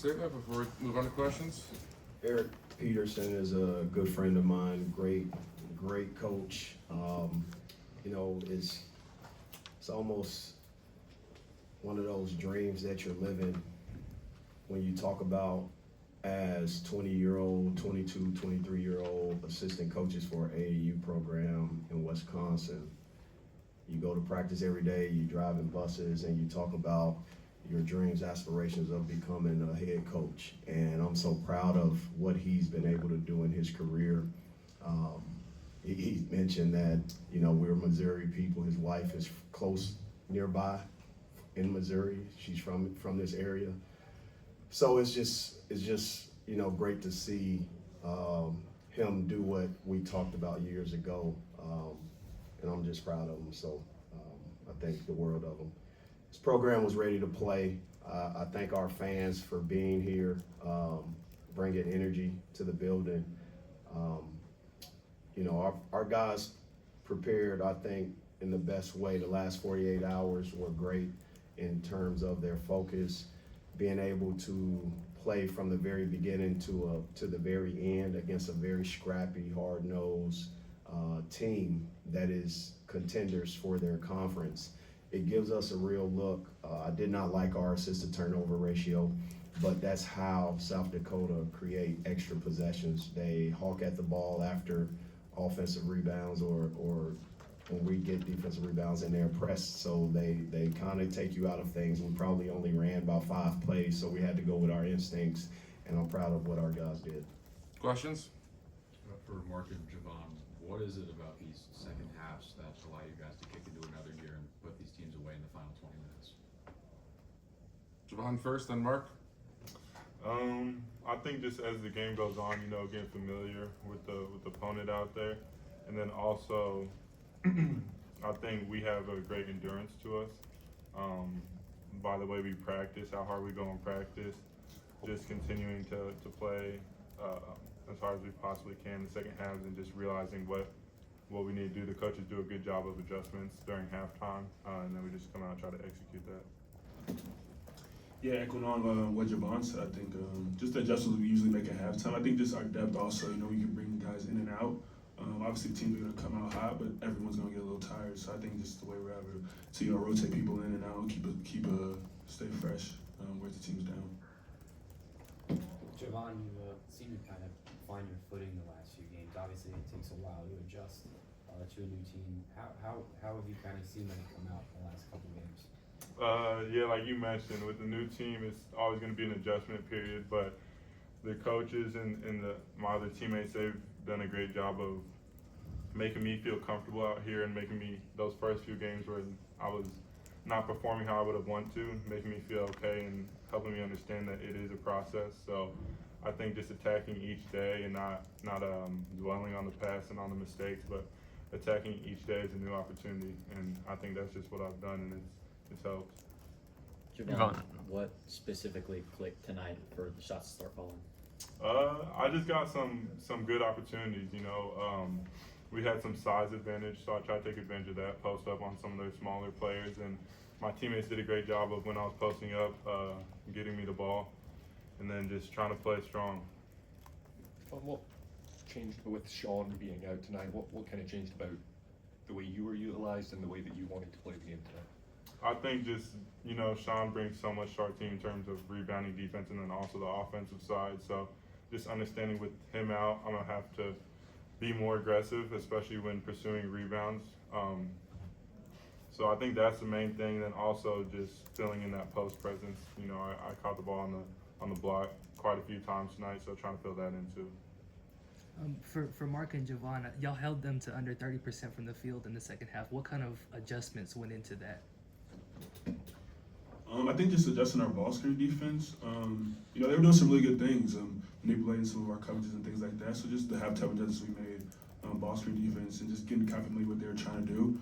statement before we move on to questions? Eric Peterson is a good friend of mine, great coach. You know, it's almost one of those dreams that you're living when you talk about as 20-year-old, 22, 23-year-old assistant coaches for an AAU program in Wisconsin. You go to practice every day, you drive in buses, and you talk about your dreams, aspirations of becoming a head coach. And I'm so proud of what he's been able to do in his career. He mentioned that, you know, we're Missouri people. His wife is close nearby in Missouri. She's from this area. So it's just you know, great to see him do what we talked about years ago. And I'm just proud of him. So I thank the world of him. This program was ready to play. I thank our fans for being here, bringing energy to the building. You know, our guys prepared, I think, in the best way. The last 48 hours were great in terms of their focus, being able to play from the very beginning to the very end against a very scrappy, hard-nosed team that is contenders for their conference. It gives us a real look. I did not like our assist to turnover ratio, but that's how South Dakota create extra possessions. They hawk at the ball after offensive rebounds or when we get defensive rebounds and they're pressed, so they kind of take you out of things. We probably only ran about 5 plays, so we had to go with our instincts, and I'm proud of what our guys did. Questions? For Mark and Jevon, what is it about these second halves that allow you guys to kick into another gear and put these teams away in the final 20 minutes? Jevon first, then Mark. I think just as the game goes on, you know, getting familiar with the opponent out there, and then also I think we have a great endurance to us. By the way we practice, how hard we go in practice, just continuing to play as hard as we possibly can in the second halves, and just realizing what we need to do. The coaches do a good job of adjustments during halftime, and then we just come out and try to execute that. Yeah, echoing on what Jevon said, I think just the adjustments we usually make at halftime. I think just our depth also, you know, we can bring guys in and out. Obviously, teams are going to come out hot, but everyone's going to get a little tired. So I think just the way we're able to, you know, rotate people in and out, stay fresh, wear the teams down. Jevon, you seem to kind of find your footing the last few games. Obviously, it takes a while to adjust to a new team. How have you kind of seen them come out in the last couple games? Yeah, like you mentioned, with the new team, it's always going to be an adjustment period, but the coaches and my other teammates, they've done a great job of making me feel comfortable out here and making me, those first few games where I was not performing how I would have wanted to, making me feel okay and helping me understand that it is a process. So I think just attacking each day and not dwelling on the past and on the mistakes, but attacking each day is a new opportunity, and I think that's just what I've done, and it's helped. Jevon, what specifically clicked tonight for the shots to start falling? I just got some good opportunities, you know. We had some size advantage, so I tried to take advantage of that, post up on some of their smaller players, and my teammates did a great job of, when I was posting up, getting me the ball, and then just trying to play strong. What changed with Sean being out tonight? What kind of changed about the way you were utilized and the way that you wanted to play the game tonight? I think just, you know, Sean brings so much to our team in terms of rebounding defense and then also the offensive side. So just understanding with him out, I'm going to have to be more aggressive, especially when pursuing rebounds. So I think that's the main thing. Then also just filling in that post presence. You know, I caught the ball on the block quite a few times tonight, so trying to fill that in too. For Mark and Jevon, y'all held them to under 30% from the field in the second half. What kind of adjustments went into that? I think just adjusting our ball screen defense. You know, they were doing some really good things, manipulating some of our coverages and things like that. So just the halftime adjustments we made, ball screen defense, and just getting confidently what they were trying to do,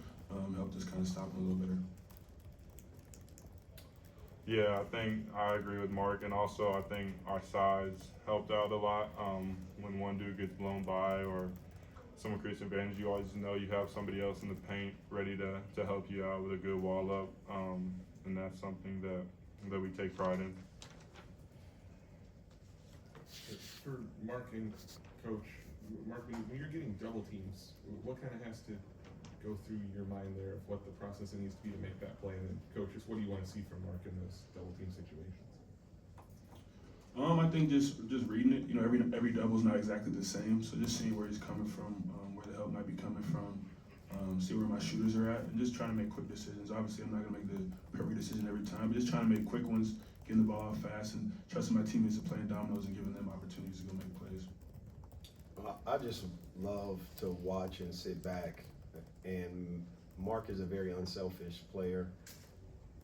helped us kind of stop them a little better. Yeah, I think I agree with Mark, and also I think our size helped out a lot. When one dude gets blown by or someone creates an advantage, you always know you have somebody else in the paint ready to help you out with a good wall up, and that's something that we take pride in. For Mark and Coach, Mark, when you're getting double teams, what kind of has to go through your mind there of what the process needs to be to make that play? And then coaches, what do you want to see from Mark in those double team situations? I think just reading it. You know, every double is not exactly the same. So just seeing where he's coming from, where the help might be coming from, see where my shooters are at, and just trying to make quick decisions. Obviously, I'm not gonna make the perfect decision every time, but just trying to make quick ones, getting the ball out fast, and trusting my teammates to play in dominoes and giving them opportunities to go make plays. I just love to watch and sit back, and Mark is a very unselfish player.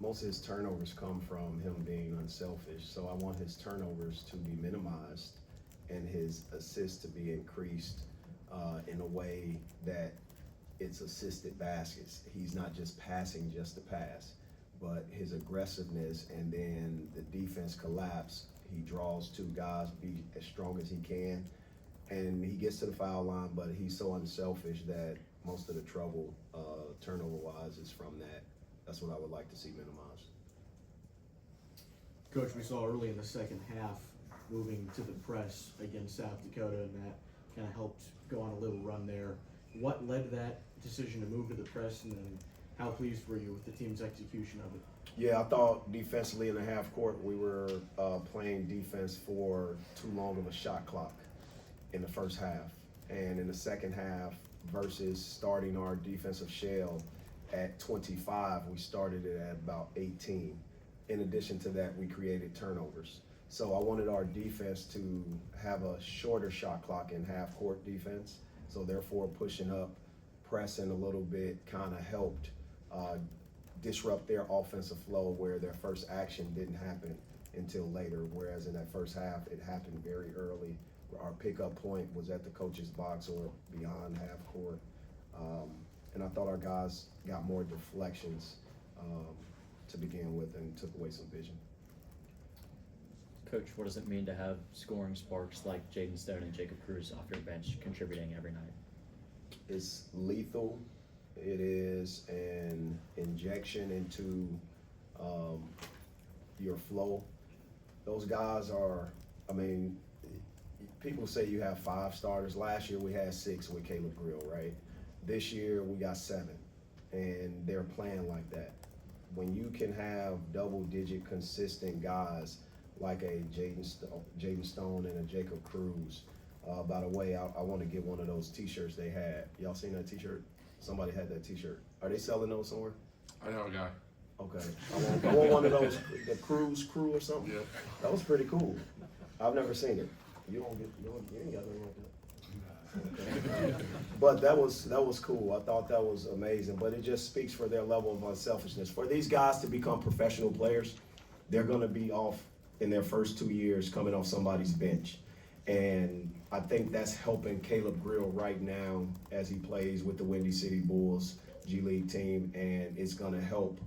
Most of his turnovers come from him being unselfish, so I want his turnovers to be minimized and his assists to be increased in a way that it's assisted baskets. He's not just passing just to pass, but his aggressiveness, and then the defense collapse. He draws two guys, be as strong as he can, and he gets to the foul line, but he's so unselfish that most of the trouble, turnover-wise, is from that. That's what I would like to see minimized. Coach, we saw early in the second half moving to the press against South Dakota, and that kind of helped go on a little run there. What led to that decision to move to the press, and then how pleased were you with the team's execution of it? Yeah, I thought defensively in the half court we were playing defense for too long of a shot clock in the first half. And in the second half, versus starting our defensive shell at 25, we started it at about 18. In addition to that, we created turnovers. So I wanted our defense to have a shorter shot clock in half court defense. So therefore pushing up, pressing a little bit kind of helped disrupt their offensive flow, where their first action didn't happen until later. Whereas in that first half, it happened very early. Our pickup point was at the coach's box or beyond half court. And I thought our guys got more deflections to begin with and took away some vision. Coach, what does it mean to have scoring sparks like Jaden Stone and Jacob Cruz off your bench contributing every night? It's lethal. It is an injection into your flow. Those guys are, I mean, people say you have 5 starters. Last year we had 6 with Caleb Grill, right? This year we got 7, and they're playing like that. When you can have double-digit consistent guys like a Jaden Stone and a Jacob Cruz. By the way, I want to get one of those T-shirts they had. Y'all seen that T-shirt? Somebody had that T-shirt. Are they selling those somewhere? I know a guy. Okay. I want one of those, the Cruz Crew or something. Yeah. That was pretty cool. I've never seen it. You ain't got nothing like that. Okay. But that was cool. I thought that was amazing. But it just speaks for their level of unselfishness. For these guys to become professional players, they're going to be off in their first 2 years coming off somebody's bench. And I think that's helping Caleb Grill right now as he plays with the Windy City Bulls G League team, and it's going to help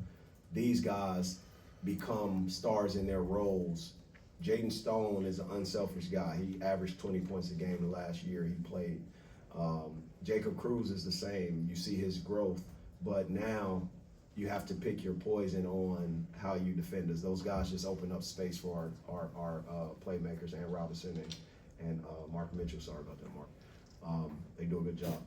these guys become stars in their roles. Jaden Stone is an unselfish guy. He averaged 20 points a game the last year he played. Jacob Cruz is the same. You see his growth, but now you have to pick your poison on how you defend us. Those guys just open up space for our playmakers, and Robinson and Mark Mitchell. Sorry about that, Mark. They do a good job.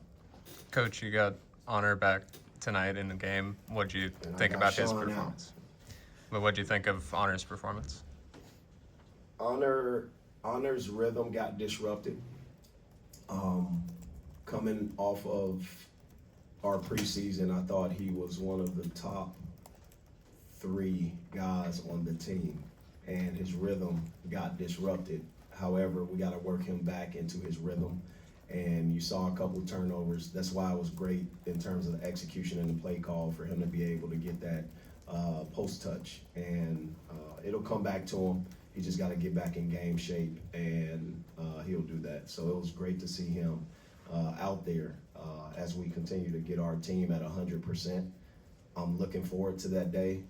Coach, you got Honor back tonight in the game. What'd you think about his performance? But what'd you think of Honor's performance? Honor's rhythm got disrupted. Coming off of our preseason, I thought he was one of the top 3 guys on the team, and his rhythm got disrupted. However, we got to work him back into his rhythm, and you saw a couple turnovers. That's why it was great in terms of the execution and the play call for him to be able to get that post touch, and it'll come back to him. He just got to get back in game shape, and he'll do that. So it was great to see him out there as we continue to get our team at 100%. I'm looking forward to that day.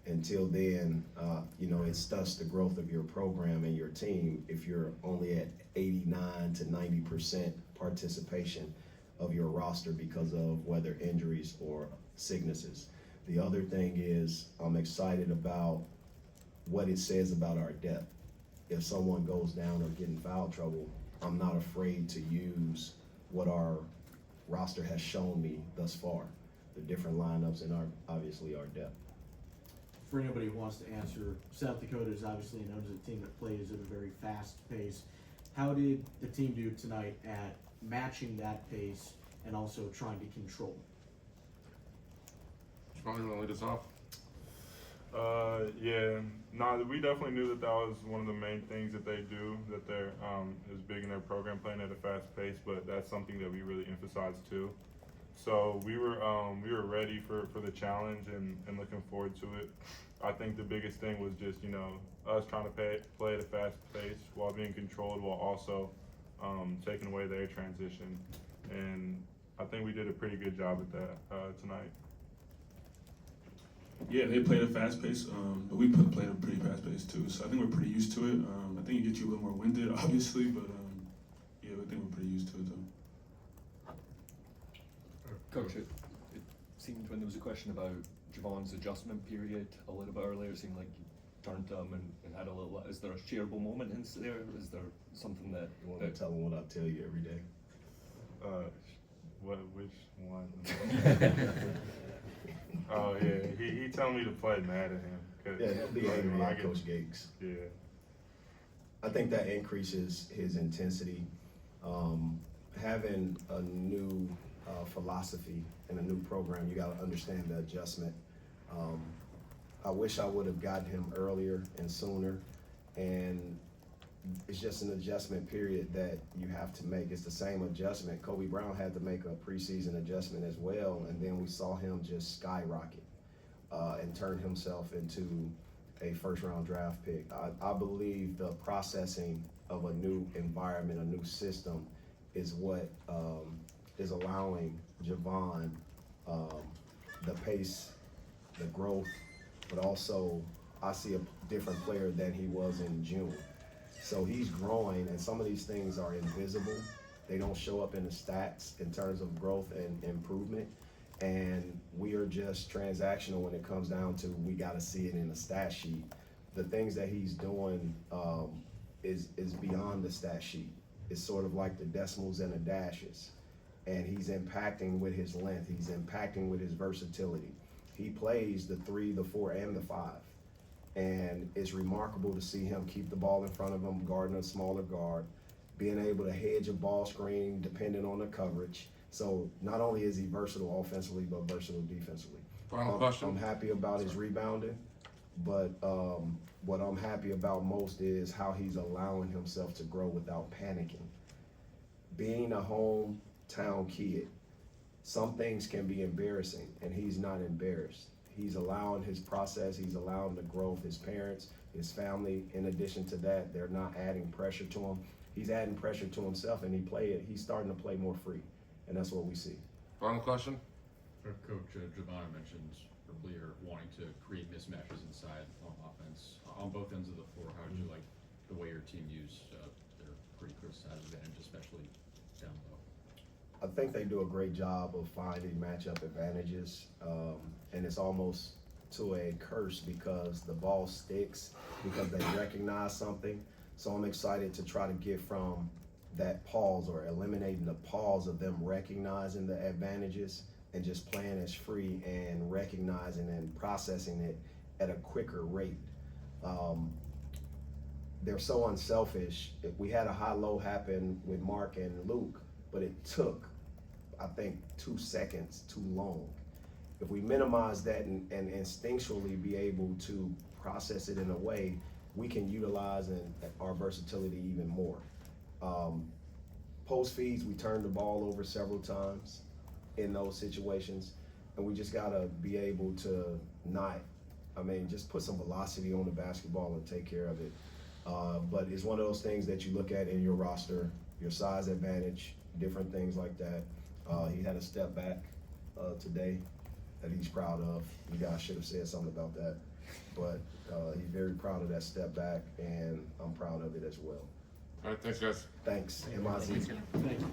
Until then, it stunts the growth of your program and your team if you're only at 89 to 90% participation of your roster because of whether injuries or sicknesses. The other thing is I'm excited about what it says about our depth. if someone goes down or get in foul trouble, I'm not afraid to use what our roster has shown me thus far, the different lineups and obviously our depth. For anybody who wants to answer, South Dakota is obviously known as a team that plays at a very fast pace. How did the team do tonight at matching that pace and also trying to control it? Jevon, you want to lead us off? We definitely knew that was one of the main things that they do, that they're is big in their program, playing at a fast pace, but that's something that we really emphasize too. So we were ready for the challenge and looking forward to it. I think the biggest thing was just, us trying to play at a fast pace while being controlled, while also taking away their transition. And I think we did a pretty good job at that tonight. Yeah, they played at a fast pace, but we played at a pretty fast pace too. So I think we're pretty used to it. I think it gets you a little more winded, obviously, but I think we're pretty used to it though. Coach, it seemed when there was a question about Jevon's adjustment period a little bit earlier, it seemed like you turned to him and had a little. Is there a shareable moment in there? Is there something that You want to tell them what I tell you every day? Which one? Oh yeah, he told me to play mad at him. Yeah, he'll be angry like Coach Gates. Yeah. I think that increases his intensity. Having a new philosophy and a new program, you got to understand the adjustment. I wish I would have gotten him earlier and sooner, and it's just an adjustment period that you have to make. It's the same adjustment. Kobe Brown had to make a preseason adjustment as well, and then we saw him just skyrocket and turn himself into a first-round draft pick. I believe the processing of a new environment, a new system, is what is allowing Jevon the pace, the growth, but also I see a different player than he was in June. So he's growing, and some of these things are invisible. They don't show up in the stats in terms of growth and improvement. And we are just transactional when it comes down to we got to see it in the stat sheet. The things that he's doing is beyond the stat sheet. It's sort of like the decimals and the dashes. And he's impacting with his length. He's impacting with his versatility. He plays the 3, the 4, and the 5. And it's remarkable to see him keep the ball in front of him, guarding a smaller guard, being able to hedge a ball screen depending on the coverage. So not only is he versatile offensively, but versatile defensively. Final question. I'm happy about his rebounding, but what I'm happy about most is how he's allowing himself to grow without panicking. Being a hometown kid, some things can be embarrassing, and he's not embarrassed. He's allowing his process, he's allowing the growth. His parents, his family, in addition to that, they're not adding pressure to him. He's adding pressure to himself, and he's starting to play more free, and that's what we see. Final question. Coach Jevon mentioned earlier wanting to create mismatches inside on offense. On both ends of the floor, how did you like the way your team used their pretty clear side advantage, especially down low? I think they do a great job of finding matchup advantages, and it's almost to a curse because the ball sticks because they recognize something. So I'm excited to try to get from that pause or eliminating the pause of them recognizing the advantages and just playing as free and recognizing and processing it at a quicker rate. They're so unselfish. We had a high-low happen with Mark and Luke, but it took, I think, 2 seconds too long. If we minimize that and instinctually be able to process it in a way, we can utilize our versatility even more. Post feeds, we turned the ball over several times in those situations, and we just gotta be able to just put some velocity on the basketball and take care of it. But it's one of those things that you look at in your roster, your size advantage, different things like that. He had a step back today that he's proud of. You guys should have said something about that. But he's very proud of that step back, and I'm proud of it as well. All right, thanks, guys. Thanks, MIZ. Thank you.